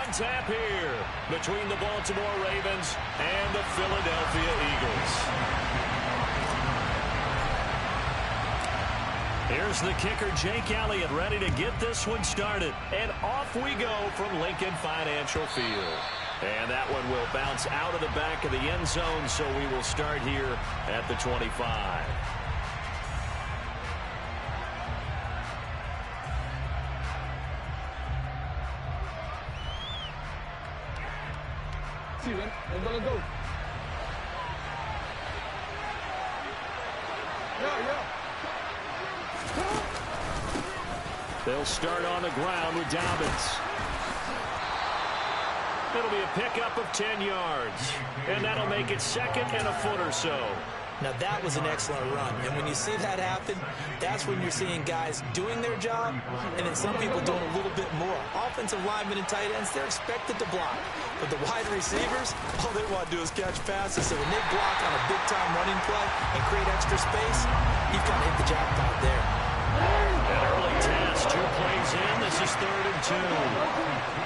on tap here between the Baltimore Ravens and the Philadelphia Eagles. Here's the kicker, Jake Elliott, ready to get this one started. And off we go from Lincoln Financial Field. And that one will bounce out of the back of the end zone, so we will start here at the 25. Go. They'll start on the ground with Dobbins. It'll be a pickup of 10 yards. And that'll make it second and a foot or so. Now, that was an excellent run. And when you see that happen, that's when you're seeing guys doing their job and then some people doing a little bit more. Offensive linemen and tight ends, they're expected to block. But the wide receivers, all they want to do is catch passes. So when they block on a big-time running play and create extra space, you've got to hit the jackpot there. An early task, 2 plays in. This is 3rd and 2.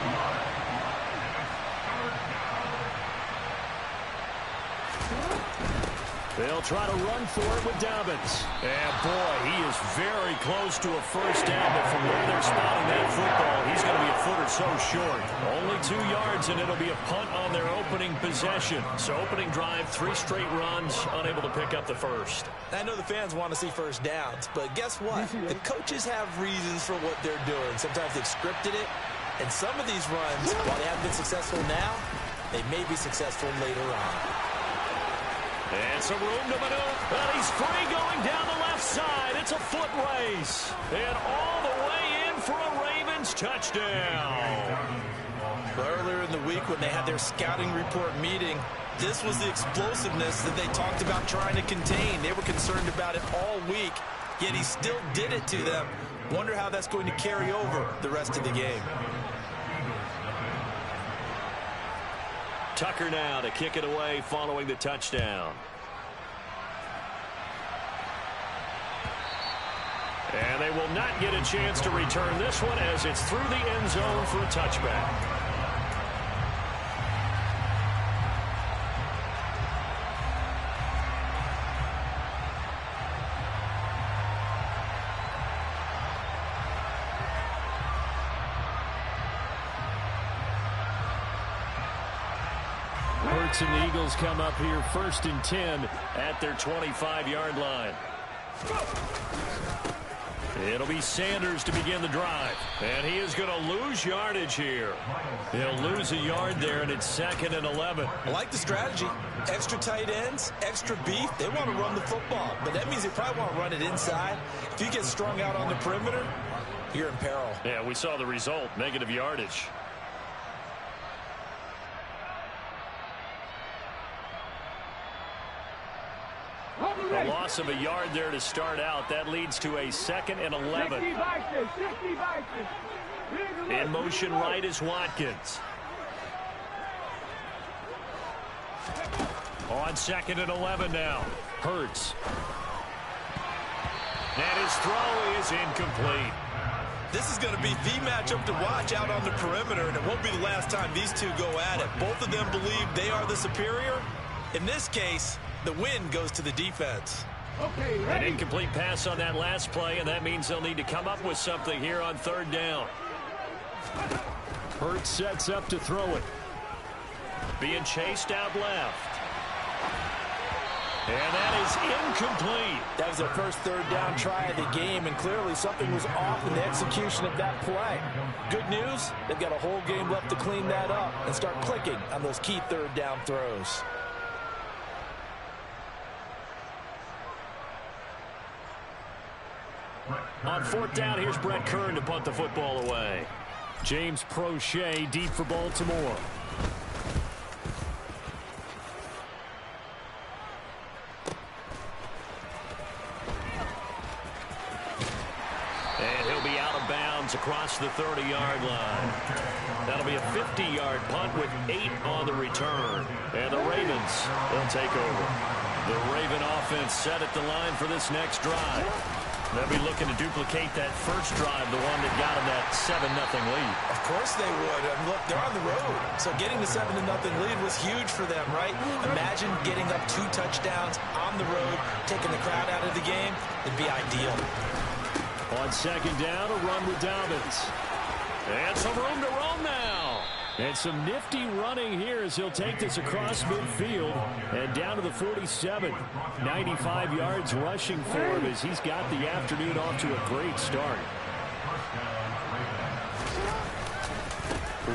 They'll try to run for it with Dobbins. And, boy, he is very close to a first down, but from where they're spotting that football, he's going to be a foot or so short. Only 2 yards, and it'll be a punt on their opening possession. So opening drive, 3 straight runs, unable to pick up the first. I know the fans want to see first downs, but guess what? The coaches have reasons for what they're doing. Sometimes they've scripted it, and some of these runs, while they haven't been successful now, they may be successful later on. And some room to maneuver. But he's free going down the left side. It's a foot race. And all the way in for a Ravens touchdown. Earlier in the week when they had their scouting report meeting, this was the explosiveness that they talked about trying to contain. They were concerned about it all week, yet he still did it to them. Wonder how that's going to carry over the rest of the game. Tucker now to kick it away following the touchdown. And they will not get a chance to return this one as it's through the end zone for a touchback. And the Eagles come up here 1st and 10 at their 25-yard line. It'll be Sanders to begin the drive. And he is going to lose yardage here. He'll lose a yard there, and it's 2nd and 11. I like the strategy. Extra tight ends, extra beef. They want to run the football, but that means they probably want to run it inside. If you get strung out on the perimeter, you're in peril. Yeah, we saw the result, negative yardage. A loss of a yard there to start out. That leads to a 2nd and 11. In motion right is Watkins. On 2nd and 11 now. Hurts. And his throw is incomplete. This is going to be the matchup to watch out on the perimeter, and it won't be the last time these two go at it. Both of them believe they are the superior. In this case, the win goes to the defense. Okay, an incomplete pass on that last play, and that means they'll need to come up with something here on 3rd down. Hurts sets up to throw it. Being chased out left. And that is incomplete. That was their first 3rd down try of the game, and clearly something was off in the execution of that play. Good news, they've got a whole game left to clean that up and start clicking on those key 3rd down throws. On 4th down, here's Brett Kern to punt the football away. James Prochet deep for Baltimore. And he'll be out of bounds across the 30-yard line. That'll be a 50-yard punt with 8 on the return. And the Ravens, they'll take over. The Raven offense set at the line for this next drive. They'll be looking to duplicate that first drive, the one that got them that 7-0 lead. Of course they would. And look, they're on the road. So getting the 7-0 lead was huge for them, right? Imagine getting up 2 touchdowns on the road, taking the crowd out of the game. It'd be ideal. On second down, a run with Dobbins. And some room to roam now. And some nifty running here as he'll take this across midfield and down to the 47. 95 yards rushing for him as he's got the afternoon off to a great start.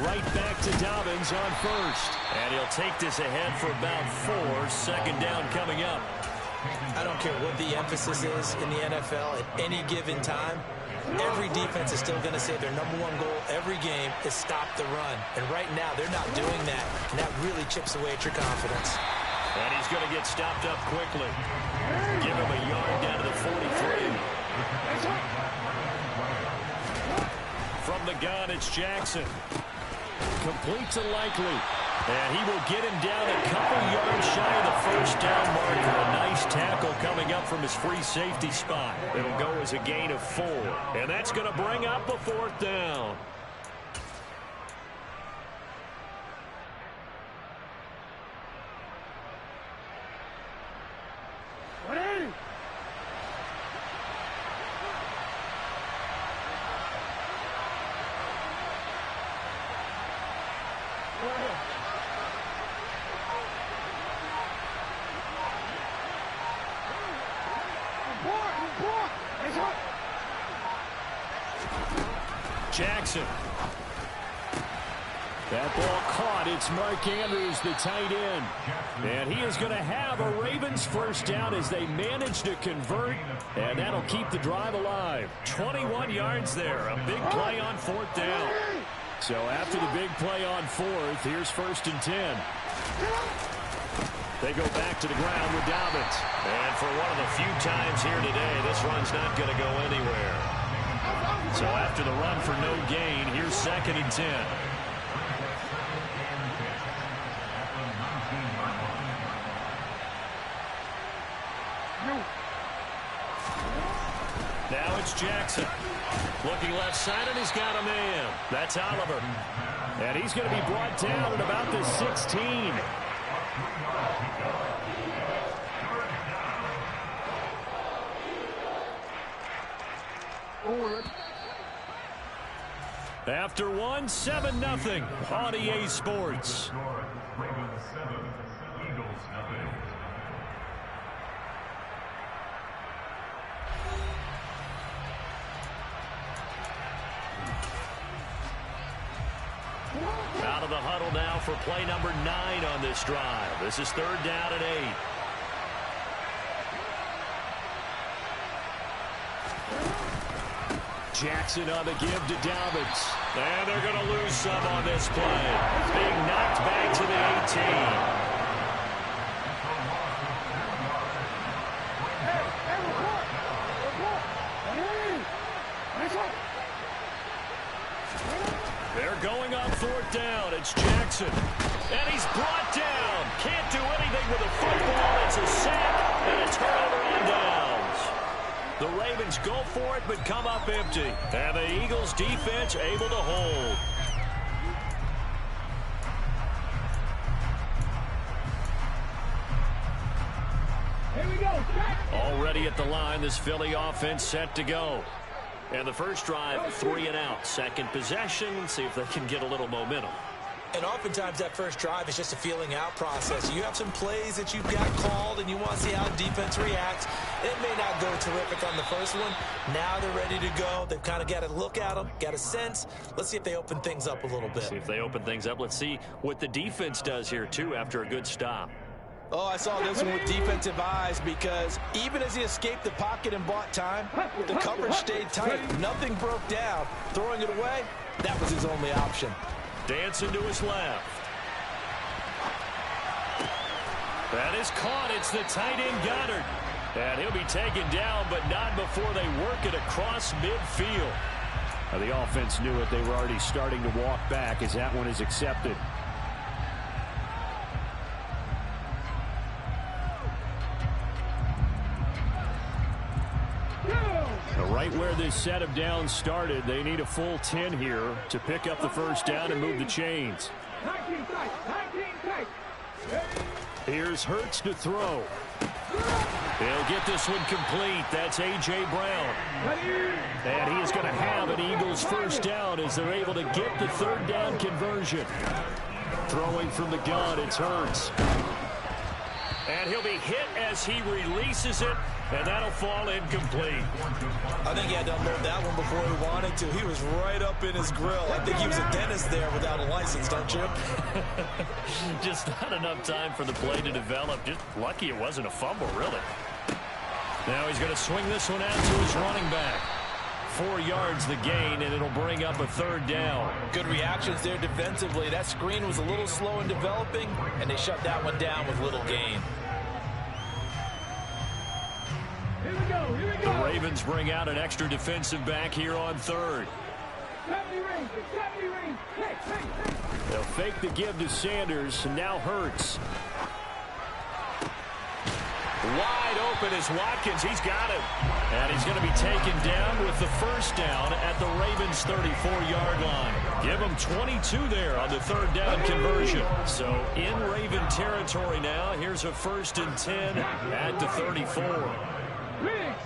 Right back to Dobbins on first. And he'll take this ahead for about 4. Second down coming up. I don't care what the emphasis is in the NFL at any given time. Every defense is still going to say their #1 goal every game is stop the run. And right now, they're not doing that. And that really chips away at your confidence. And he's going to get stopped up quickly. Give him a yard down to the 43. From the gun, it's Jackson. Complete to Likely. And he will get him down a couple yards shy of the first down marker. A nice tackle coming up from his free safety spot. It'll go as a gain of 4. And that's going to bring up a 4th down. Jackson. That ball caught. It's Mark Andrews, the tight end. And he is going to have a Ravens first down as they manage to convert. And that'll keep the drive alive. 21 yards there. A big play on 4th down. So after the big play on 4th, here's 1st and 10. They go back to the ground with Dobbins. And for one of the few times here today, this run's not going to go anywhere. So after the run for no gain, here's 2nd and 10. Now it's Jackson. Looking left side, and he's got a man. That's Oliver. And he's going to be brought down at about the 16. After 1, 7-0 on EA Sports. Out of the huddle now for play number 9 on this drive. This is 3rd down and 8. Jackson on the give to Dobbins. And they're going to lose some on this play. Being knocked back to the 18. They're going on 4th down. It's Jackson. And he's brought down. Can't do anything with a football. It's a sack and a turnover on downs. The Ravens go for it but come up empty. And the Eagles defense able to hold. Here we go. Already at the line, this Philly offense set to go. And the first drive, 3 and out. Second possession, see if they can get a little momentum. And oftentimes that first drive is just a feeling out process. You have some plays that you've got called and you want to see how defense reacts. It may not go terrific on the first one. Now they're ready to go. They've kind of got to look at them, got a sense. Let's see if they open things up a little bit. See if they open things up. Let's see what the defense does here, too, after a good stop. Oh, I saw this one with defensive eyes because even as he escaped the pocket and bought time, the coverage stayed tight. Nothing broke down. Throwing it away, that was his only option. Dancing to his left. That is caught. It's the tight end Goddard. And he'll be taken down, but not before they work it across midfield. Now, the offense knew it. They were already starting to walk back as that one is accepted. this set of downs started. They need a full 10 here to pick up the first down and move the chains. 19 tight. Here's Hurts to throw. He'll get this one complete. That's A.J. Brown. And he is going to have an Eagles first down as they're able to get the third down conversion. Throwing from the gun, it's Hurts. And he'll be hit as he releases it, and that'll fall incomplete. I think he had to unload that one before he wanted to. He was right up in his grill. I think he was a dentist there without a license, don't you? Just not enough time for the play to develop. Just lucky it wasn't a fumble, really. Now he's going to swing this one out to his running back. 4 yards the gain, and it'll bring up a third down. Good reactions there defensively. That screen was a little slow in developing, and they shut that one down with little gain. Here we go. The Ravens bring out an extra defensive back here on third. 70 range. Hey. They'll fake the give to Sanders, and now Hurts. Wide open is Watkins. He's got it. And he's going to be taken down with the first down at the Ravens' 34-yard line. Give him 22 there on the third down conversion. So in Raven territory now. Here's a 1st and 10 at the 34.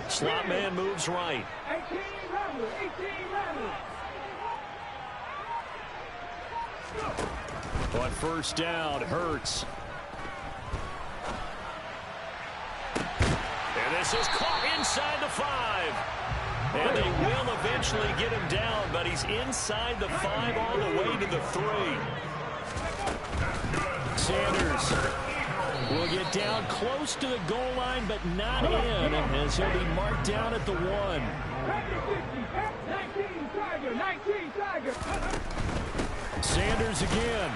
Slot man moves right. 18 On first down, Hurts. And this is caught inside the 5. And they will eventually get him down, but he's inside the 5 all the way to the 3. Sanders will get down close to the goal line, but not in, as he'll be marked down at the 1. 19 Tiger. Sanders again.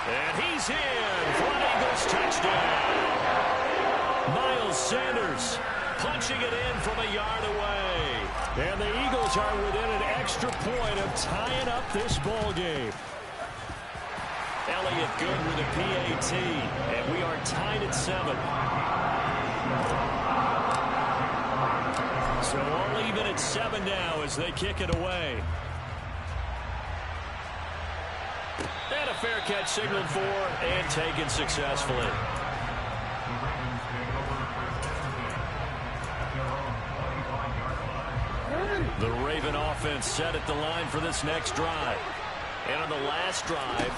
And he's in for an Eagles touchdown. Miles Sanders punching it in from a yard away. And the Eagles are within an extra point of tying up this ball game. Elliott good with a PAT, and we are tied at 7. So all even at 7 now as they kick it away. And a fair catch signaled for and taken successfully. The Raven offense set at the line for this next drive. And on the last drive,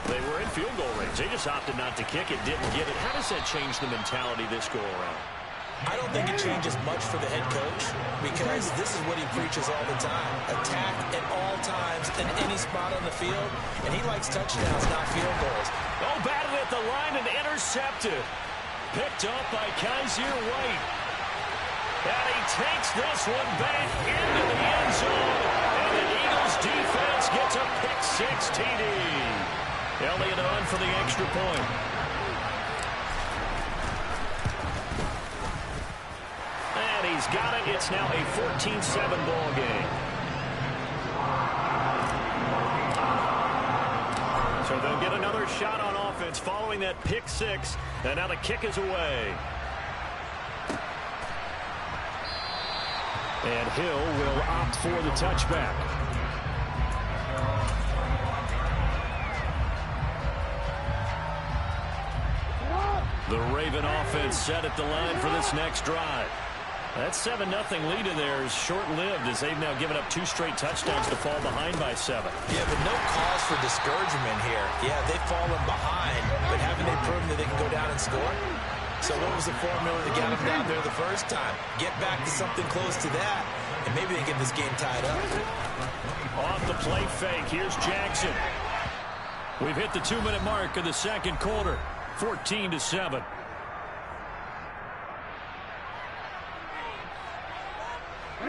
they were in field goal range. They just opted not to kick it, didn't get it. How does that change the mentality this go around? I don't think it changes much for the head coach because this is what he preaches all the time. Attack at all times in any spot on the field, and he likes touchdowns, not field goals. Oh, batted at the line and intercepted. Picked up by Kaiser White. And he takes this one back into the end zone. And the Eagles defense gets a pick-6 TD. Elliott on for the extra point. And he's got it. It's now a 14-7 ball game. So they'll get another shot on offense following that pick-6. And now the kick is away. And Hill will opt for the touchback. The Raven offense set at the line for this next drive. That 7-0 lead in there is short-lived as they've now given up 2 straight touchdowns to fall behind by 7. Yeah, but no cause for discouragement here. Yeah, they've fallen behind, but haven't they proven that they can go down and score? So what was the formula that got them down there the first time? Get back to something close to that, and maybe they get this game tied up. Off the play fake, here's Jackson. We've hit the 2-minute mark of the second quarter, 14-7.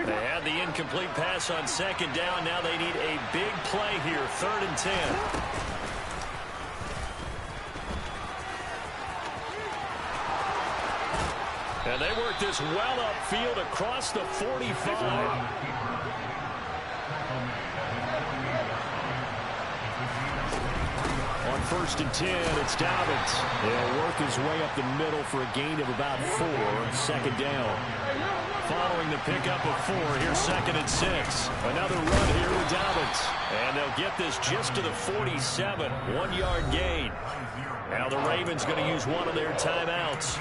They had the incomplete pass on second down. Now they need a big play here, 3rd and 10. And they work this well upfield across the 45. On 1st and 10, it's Dobbins. He'll work his way up the middle for a gain of about 4 on second down. following the pickup of 4. Here's 2nd and 6. Another run here with Dobbins. And they'll get this just to the 47. 1-yard gain. Now the Ravens going to use one of their timeouts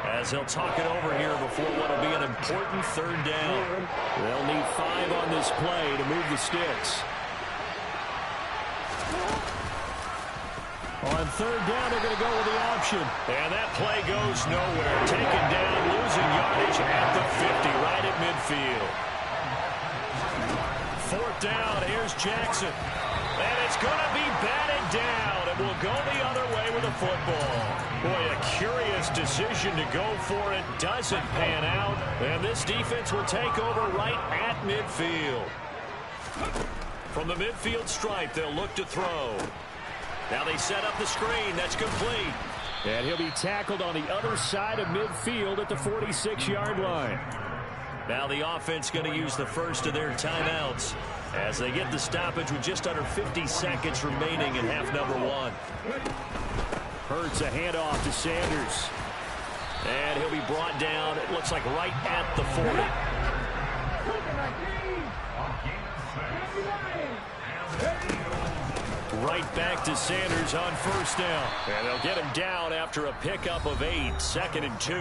as they'll talk it over here before what will be an important 3rd down. They'll need 5 on this play to move the sticks. On 3rd down, they're going to go with the option. And that play goes nowhere. Taken down, losing yardage at the 50, right at midfield. 4th down, here's Jackson. And it's going to be batted down. It will go the other way with the football. Boy, a curious decision to go for it. Doesn't pan out. And this defense will take over right at midfield. From the midfield stripe, they'll look to throw. Now they set up the screen. That's complete. And he'll be tackled on the other side of midfield at the 46-yard line. Now the offense going to use the first of their timeouts as they get the stoppage with just under 50 seconds remaining in half number 1. Hurts a handoff to Sanders. And he'll be brought down, it looks like right at the 40. Right back to Sanders on 1st down. And they'll get him down after a pickup of 8. 2nd and 2.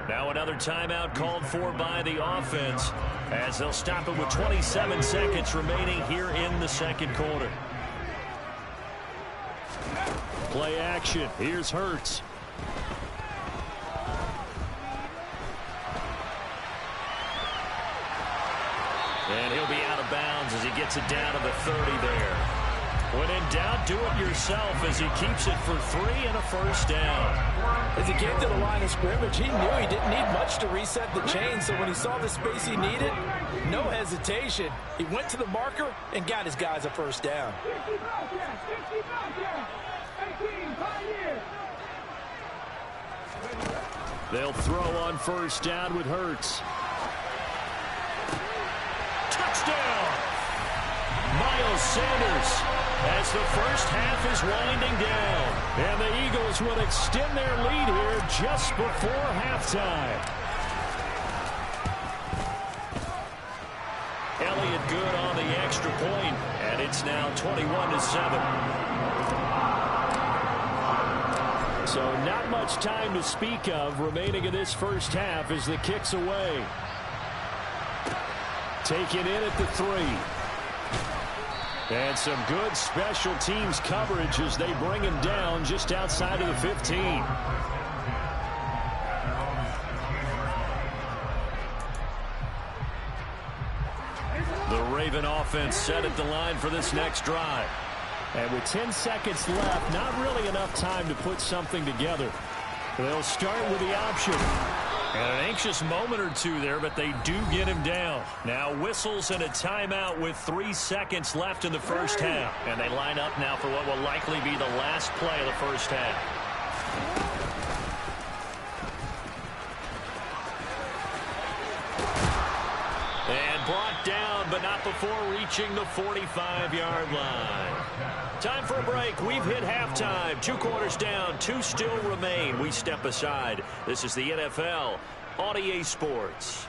Now another timeout called for by the offense as they'll stop it with 27 seconds remaining here in the 2nd quarter. Play action. Here's Hurts. And he'll be out of bounds as he gets it down to the 30 there. When in doubt, do it yourself as he keeps it for 3 and a 1st down. As he came to the line of scrimmage, he knew he didn't need much to reset the chain, so when he saw the space he needed, no hesitation. He went to the marker and got his guys a 1st down. They'll throw on 1st down with Hurts. Touchdown! Miles Sanders as the first half is winding down. And the Eagles will extend their lead here just before halftime. Elliott good on the extra point, and it's now 21-7. So not much time to speak of remaining in this first half as the kick's away. Taken in at the 3. And some good special teams coverage as they bring him down just outside of the 15. The Raven offense set at the line for this next drive. And with 10 seconds left, not really enough time to put something together. They'll start with the option. And an anxious moment or two there, but they do get him down. Now whistles and a timeout with 3 seconds left in the first half. And they line up now for what will likely be the last play of the first half. And brought down, but not before reaching the 45-yard line. Time for a break. We've hit halftime. 2 quarters down. 2 still remain. We step aside. This is the NFL on EA Sports.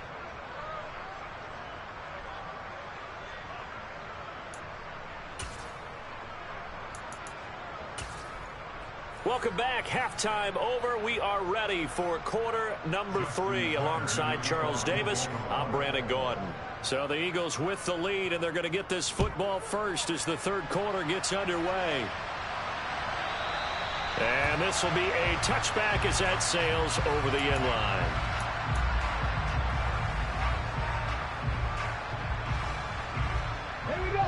Welcome back. Halftime over. We are ready for quarter number 3 alongside Charles Davis. I'm Brandon Gordon. So the Eagles with the lead, and they're going to get this football first as the 3rd quarter gets underway. And this will be a touchback as that sails over the end line.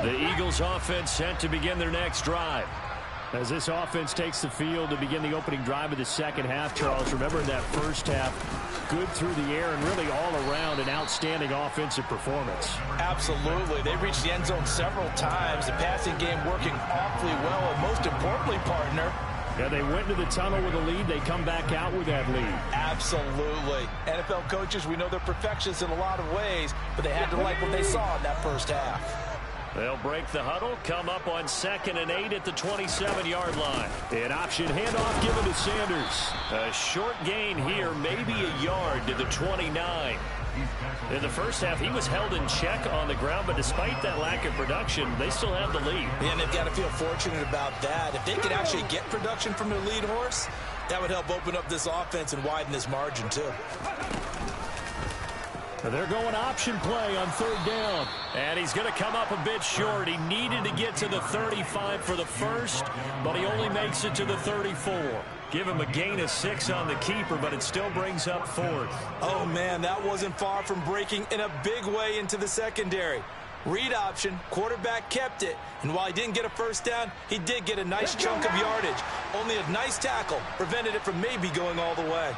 The Eagles offense set to begin their next drive. As this offense takes the field to begin the opening drive of the second half, Charles, remember in that first half, good through the air and really all around an outstanding offensive performance. Absolutely. They reached the end zone several times. The passing game working awfully well, and most importantly, partner, yeah, they went into the tunnel with a lead. They come back out with that lead. Absolutely. NFL coaches, we know they're perfectionists in a lot of ways, but they had to like what they saw in that first half. They'll break the huddle, come up on 2nd and 8 at the 27-yard line. An option handoff given to Sanders. A short gain here, maybe a yard to the 29. In the first half, he was held in check on the ground, but despite that lack of production, they still have the lead. And they've got to feel fortunate about that. If they could actually get production from their lead horse, that would help open up this offense and widen this margin, too. They're going option play on third down. And he's going to come up a bit short. He needed to get to the 35 for the first, but he only makes it to the 34. Give him a gain of 6 on the keeper, but it still brings up fourth. Oh, man, that wasn't far from breaking in a big way into the secondary. Read option, quarterback kept it, and while he didn't get a first down, he did get a nice chunk of yardage. Only a nice tackle prevented it from maybe going all the way.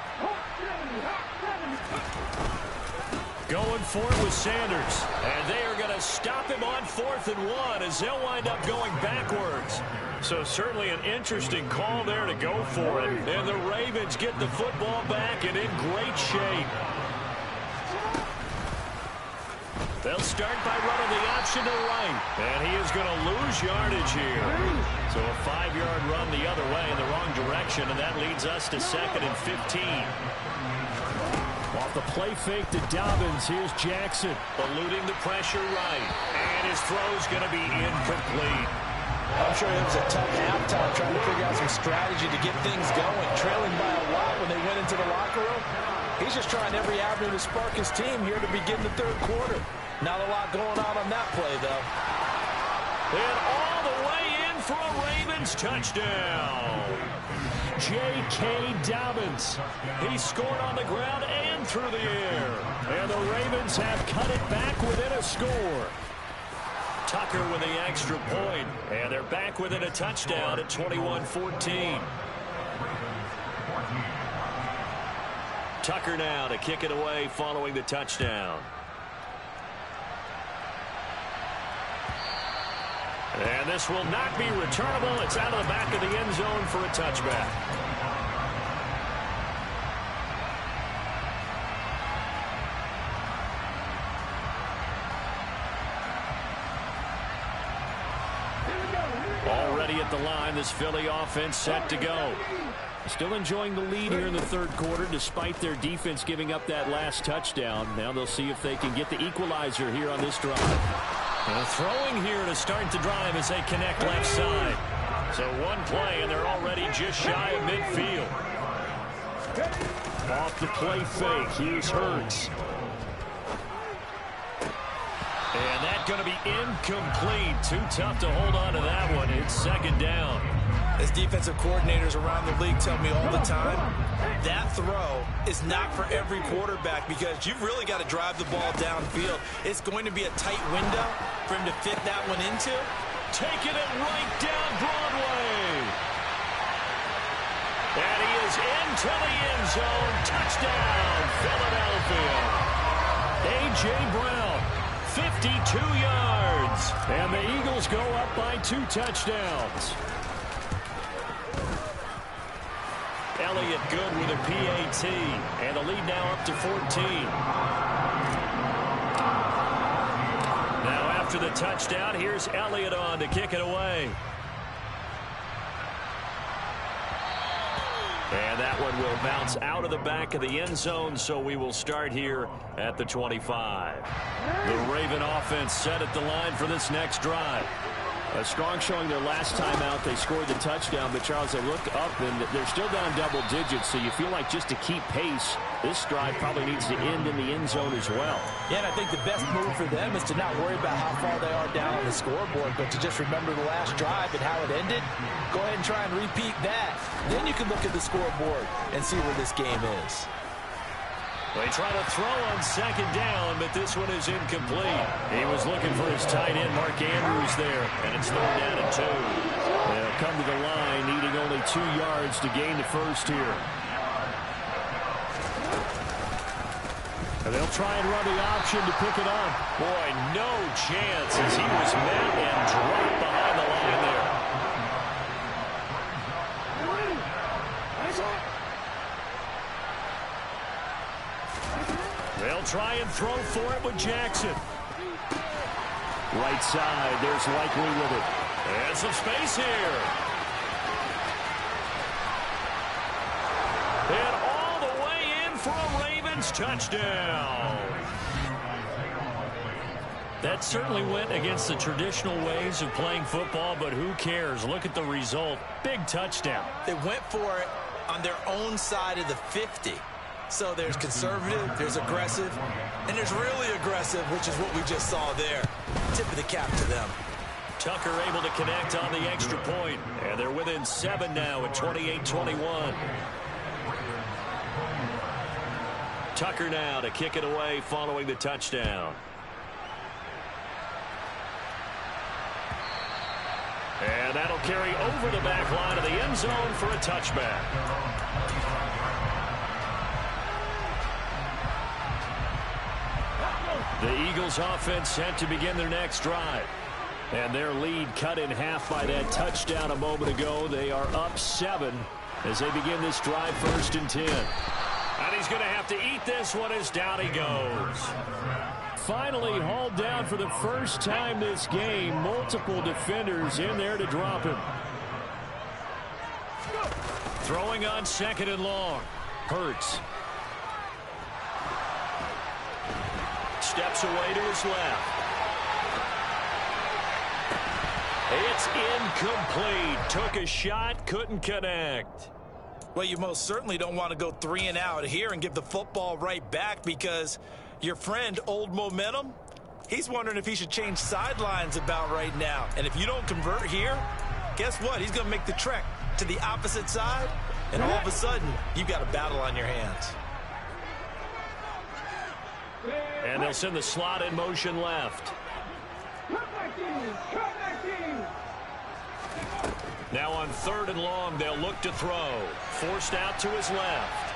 Going for it with Sanders. And they are going to stop him on 4th and 1 as they'll wind up going backwards. So certainly an interesting call there to go for it. And the Ravens get the football back and in great shape. They'll start by running the option to right. And he is going to lose yardage here. So a 5-yard run the other way in the wrong direction, and that leads us to 2nd and 15. Off the play fake to Dobbins, here's Jackson. Eluding the pressure right. And his throw's going to be incomplete. I'm sure it was a tough halftime trying to figure out some strategy to get things going. Trailing by a lot when they went into the locker room. He's just trying every avenue to spark his team here to begin the third quarter. Not a lot going on that play, though. And all the way in for a Ravens touchdown. J.K. Dobbins. He scored on the ground and through the air. And the Ravens have cut it back within a score. Tucker with the extra point. And they're back within a touchdown at 21-14. Tucker now to kick it away following the touchdown. And this will not be returnable. It's out of the back of the end zone for a touchback. Already at the line, this Philly offense set to go. Still enjoying the lead here in the third quarter despite their defense giving up that last touchdown. Now they'll see if they can get the equalizer here on this drive. And throwing here to start the drive as they connect left side. So one play, and they're already just shy of midfield. Off the play fake, here's Hurts. And that's going to be incomplete. Too tough to hold on to that one. It's 2nd down. As defensive coordinators around the league tell me all the time, that throw is not for every quarterback because you've really got to drive the ball downfield. It's going to be a tight window for him to fit that one into. Taking it right down Broadway. And he is into the end zone. Touchdown, Philadelphia. A.J. Brown, 52 yards. And the Eagles go up by 2 touchdowns. Elliott good with a PAT. And the lead now up to 14. Now after the touchdown, here's Elliott on to kick it away. And that one will bounce out of the back of the end zone, so we will start here at the 25. The Raven offense set at the line for this next drive. A strong showing their last time out. They scored the touchdown, but Charles, they look up and they're still down double digits, so you feel like just to keep pace, this drive probably needs to end in the end zone as well. Yeah, and I think the best move for them is to not worry about how far they are down on the scoreboard, but to just remember the last drive and how it ended. Go ahead and try and repeat that. Then you can look at the scoreboard and see where this game is. They try to throw on 2nd down, but this one is incomplete. He was looking for his tight end, Mark Andrews, there, and it's 3rd down and 2. They'll come to the line, needing only 2 yards to gain the first here. And they'll try and run the option to pick it up. Boy, no chance as he was met and dropped behind the line there. They'll try and throw for it with Jackson. Right side, there's Likely with it. And some space here. And all the way in for a Raven Ravens touchdown. That certainly went against the traditional ways of playing football, but who cares? Look at the result. Big touchdown. They went for it on their own side of the 50. So there's conservative, there's aggressive, and there's really aggressive, which is what we just saw there. Tip of the cap to them. Tucker able to connect on the extra point, and they're within 7 now at 28-21. Tucker now to kick it away following the touchdown. And that'll carry over the back line of the end zone for a touchback. The Eagles offense set to begin their next drive. And their lead cut in half by that touchdown a moment ago. They are up 7 as they begin this drive, 1st and 10. And he's going to have to eat this one as down he goes. Finally hauled down for the first time this game. Multiple defenders in there to drop him. Throwing on 2nd and long. Hurts. Steps away to his left. It's incomplete. Took a shot, couldn't connect. Well, you most certainly don't want to go 3 and out here and give the football right back, because your friend, Old Momentum, he's wondering if he should change sidelines about right now. And if you don't convert here, guess what? He's going to make the trek to the opposite side, and all of a sudden, you've got a battle on your hands. And they'll send the slot in motion left. Now on 3rd and long, they'll look to throw. Forced out to his left.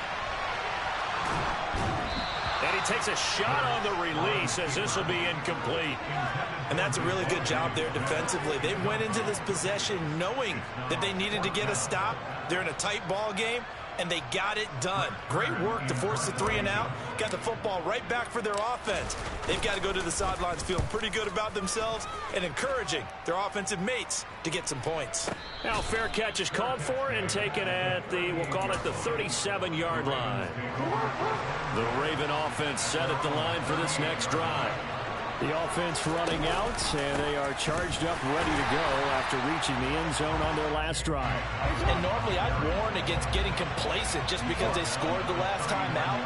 And he takes a shot on the release as this will be incomplete. And that's a really good job there defensively. They went into this possession knowing that they needed to get a stop. They're in a tight ball game, and they got it done. Great work to force the 3 and out. Got the football right back for their offense. They've got to go to the sidelines feeling pretty good about themselves and encouraging their offensive mates to get some points. Now fair catch is called for and taken at the, we'll call it the 37-yard line. The Raven offense set at the line for this next drive. The offense running out, and they are charged up, ready to go after reaching the end zone on their last drive. And normally I'd warn against getting complacent just because they scored the last time out.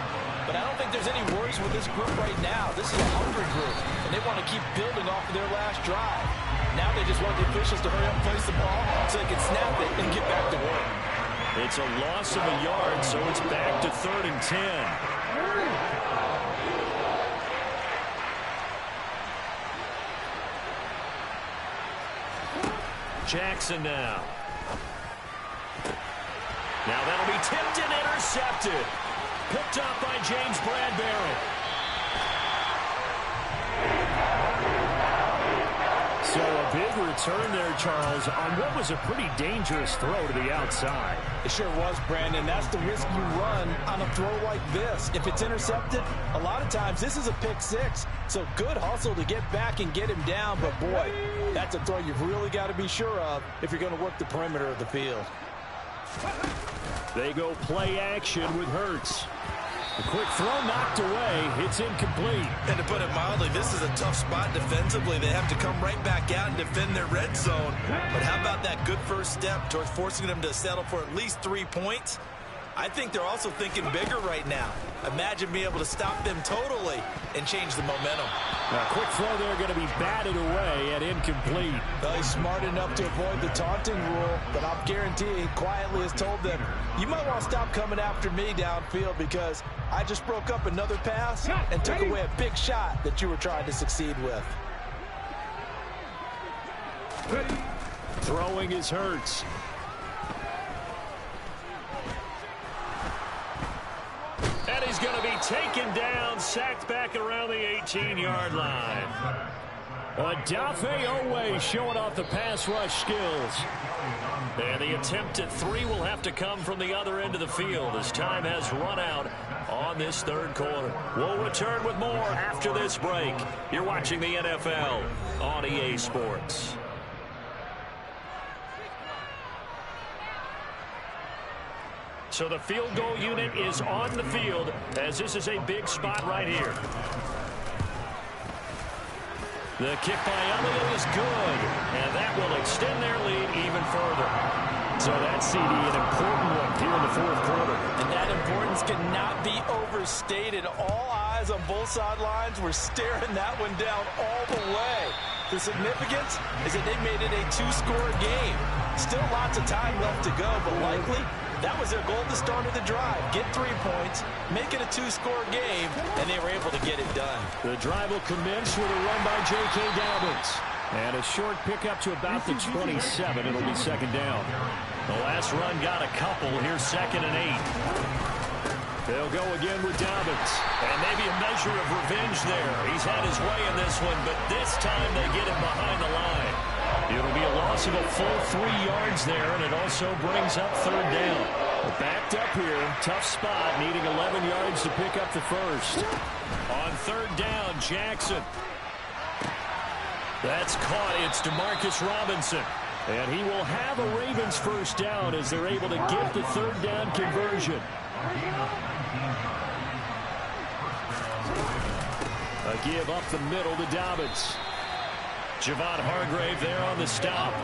But I don't think there's any worries with this group right now. This is a hungry group, and they want to keep building off of their last drive. Now they just want the officials to hurry up and place the ball so they can snap it and get back to work. It's a loss of a yard, so it's back to 3rd and 10. Jackson now. Now that'll be tipped and intercepted. Picked up by James Bradbury. So a big return there, Charles, on what was a pretty dangerous throw to the outside. It sure was, Brandon. That's the risk you run on a throw like this. If it's intercepted, a lot of times this is a pick 6. So good hustle to get back and get him down. But, boy, that's a throw you've really got to be sure of if you're going to work the perimeter of the field. They go play action with Hurts. The quick throw knocked away. It's incomplete. And to put it mildly, this is a tough spot defensively. They have to come right back out and defend their red zone. But how about that good first step towards forcing them to settle for at least 3 points? I think they're also thinking bigger right now. Imagine being able to stop them totally and change the momentum. A quick throw there going to be batted away at incomplete. Well, he's smart enough to avoid the taunting rule, but I'll guarantee he quietly has told them, you might want to stop coming after me downfield because I just broke up another pass and took away a big shot that you were trying to succeed with. Throwing is Hurts. And he's going to be taken down, sacked back around the 18-yard line. Odafe Oweh showing off the pass rush skills. And the attempt at 3 will have to come from the other end of the field as time has run out on this 3rd quarter. We'll return with more after this break. You're watching the NFL on EA Sports. So the field goal unit is on the field as this is a big spot right here. The kick by Elliott is good, and that will extend their lead even further. So that CD, an important one here in the fourth quarter. And that importance cannot be overstated. All eyes on both sidelines were staring that one down all the way. The significance is that they made it a two-score game. Still lots of time left to go, but likely that was their goal at the start of the drive. Get 3 points, make it a two-score game, and they were able to get it done. The drive will commence with a run by J.K. Dobbins. And a short pickup to about the 27. It'll be second down. The last run got a couple. Here's 2nd and 8. They'll go again with Dobbins. And maybe a measure of revenge there. He's had his way in this one, but this time they get him behind the line. It'll be a loss of a full 3 yards there, and it also brings up third down. Backed up here. Tough spot, needing 11 yards to pick up the first. On third down, Jackson. That's caught. It's Demarcus Robinson. And he will have a Ravens first down as they're able to get the third down conversion. A give up the middle to Dobbins. Javon Hargrave there on the stop.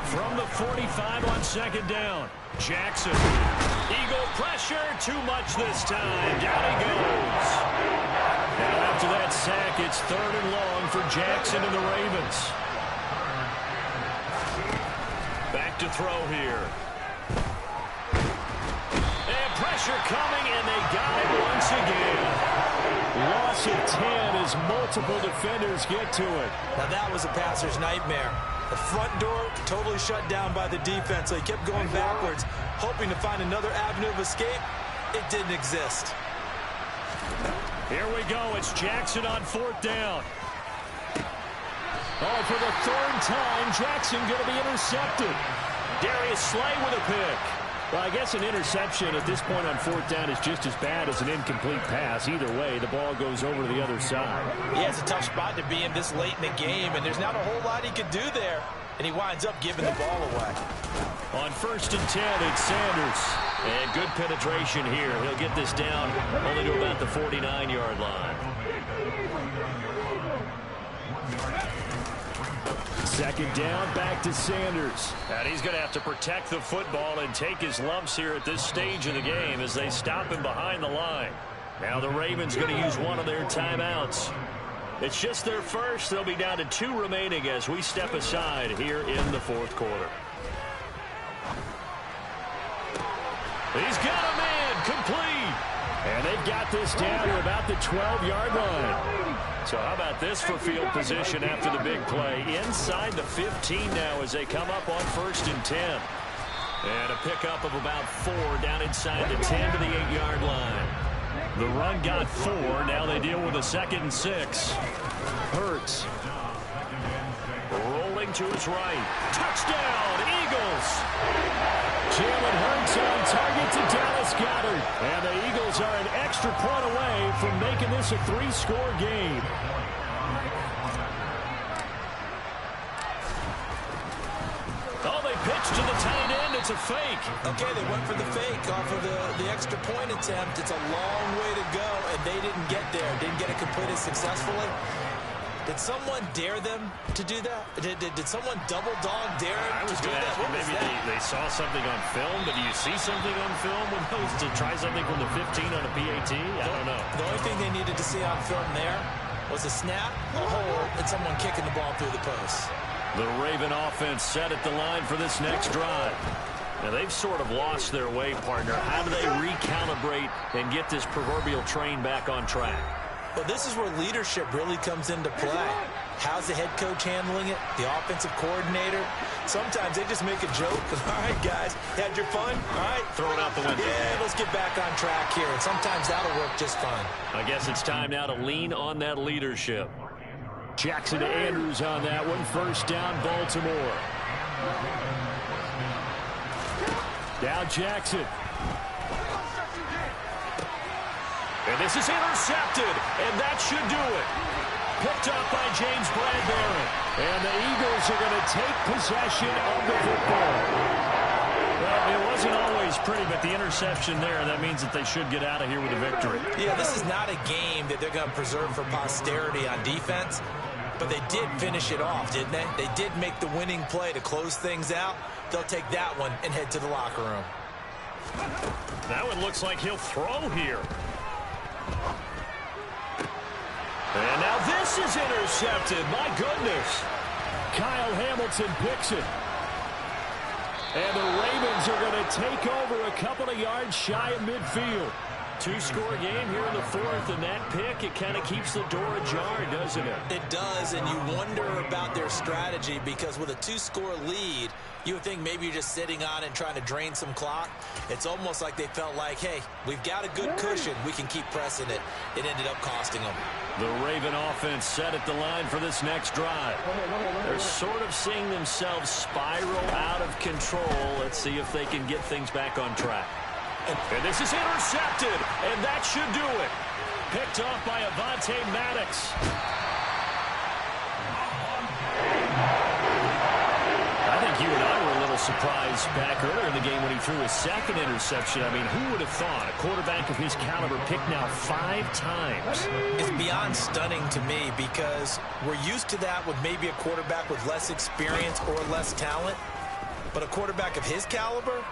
From the 45 on second down. Jackson. Eagle pressure. Too much this time. Down he goes. Now after that sack, it's third and long for Jackson and the Ravens. Back to throw here. And pressure coming, and they got it once again. Loss of 10 as multiple defenders get to it. Now that was a passer's nightmare. The front door totally shut down by the defense, so he kept going backwards, hoping to find another avenue of escape. It didn't exist. Here we go. It's Jackson on fourth down. Oh, for the third time, Jackson going to be intercepted. Darius Slay with a pick. Well, I guess an interception at this point on fourth down is just as bad as an incomplete pass. Either way, the ball goes over to the other side. Yeah, it's a tough spot to be in this late in the game, and there's not a whole lot he could do there. And he winds up giving the ball away. On 1st and 10, it's Sanders. And good penetration here. He'll get this down only to about the 49-yard line. Second down, back to Sanders. And he's going to have to protect the football and take his lumps here at this stage of the game as they stop him behind the line. Now the Ravens going to use one of their timeouts. It's just their first. They'll be down to 2 remaining as we step aside here in the fourth quarter. He's got a man complete. And they've got this down to about the 12-yard line. So how about this for field position after the big play? Inside the 15 now as they come up on 1st and 10. And a pickup of about 4 down inside the 10 to the 8-yard line. The run got 4. Now they deal with a 2nd and 6. Hurts. Rolling to his right. Touchdown, Eagles. Jalen Hurts on target to Dallas Goedert. And the Eagles are an extra point away from making this a 3-score game. Oh, they pitched to the tight end. It's a fake. Okay, they went for the fake off of the extra point attempt. It's a long way to go, and they didn't get there. Didn't get it completed successfully. Did someone dare them to do that? Did someone double dog dare them to do that? What maybe they saw something on film, but do you see something on film when those to try something from the 15 on a PAT? I don't know. The only thing they needed to see on film there was a snap, a hold, and someone kicking the ball through the post. The Raven offense set at the line for this next drive. Now, they've sort of lost their way, partner. How do they recalibrate and get this proverbial train back on track? Well, this is where leadership really comes into play. How's the head coach handling it? The offensive coordinator? Sometimes they just make a joke. All right, guys, had your fun? All right. Throw it out the window. Yeah, let's get back on track here. And sometimes that'll work just fine. I guess it's time now to lean on that leadership. Jackson to Andrews on that one. First down, Baltimore. Now Jackson. And this is intercepted, and that should do it. picked up by James Bradbury. And the Eagles are going to take possession of the football. Well, it wasn't always pretty, but the interception there, that means that they should get out of here with a victory. Yeah, this is not a game that they're going to preserve for posterity on defense, but they did finish it off, didn't they? They did make the winning play to close things out. They'll take that one and head to the locker room. That one looks like he'll throw here. And now this is intercepted. My goodness. Kyle Hamilton picks it. And the Ravens are going to take over a couple of yards shy of midfield. Two-score game here in the fourth, and that pick, it kind of keeps the door ajar, doesn't it? It does, and you wonder about their strategy because with a two-score lead, you would think maybe you're just sitting on it and trying to drain some clock. It's almost like they felt like, hey, we've got a good cushion. We can keep pressing it. It ended up costing them. The Raven offense set at the line for this next drive. They're sort of seeing themselves spiral out of control. Let's see if they can get things back on track. And this is intercepted, and that should do it. Picked off by Avonte Maddox. I think you and I were a little surprised back earlier in the game when he threw his second interception. I mean, who would have thought a quarterback of his caliber picked now 5 times? It's beyond stunning to me because we're used to that with maybe a quarterback with less experience or less talent. But a quarterback of his caliber,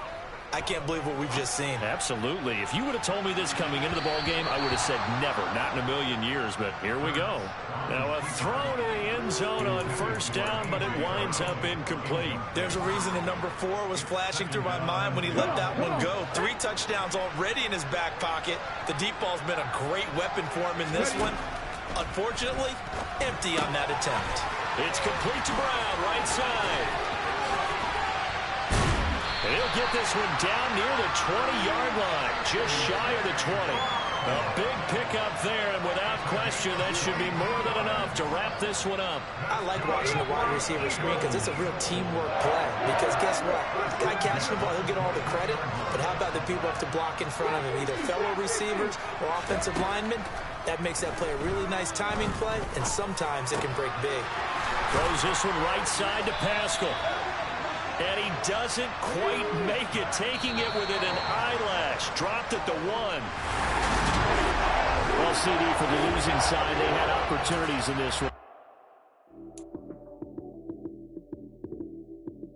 I can't believe what we've just seen. Absolutely. If you would have told me this coming into the ball game, I would have said never, not in a million years, but here we go. Now a throw to the end zone on first down, but it winds up incomplete. There's a reason the number 4 was flashing through my mind when he let that one go. 3 touchdowns already in his back pocket. The deep ball's been a great weapon for him in this one. Unfortunately, empty on that attempt. It's complete to Brown, right side. And he'll get this one down near the 20-yard line, just shy of the 20. A big pickup there, and without question, that should be more than enough to wrap this one up. I like watching the wide receiver screen because it's a real teamwork play. Because guess what? The guy catching the ball, he'll get all the credit, but how about the people who have to block in front of him, either fellow receivers or offensive linemen? That makes that play a really nice timing play, and sometimes it can break big. Throws this one right side to Pascal. And he doesn't quite make it, taking it within an eyelash. Dropped at the 1. Well, CD, for the losing side, they had opportunities in this one.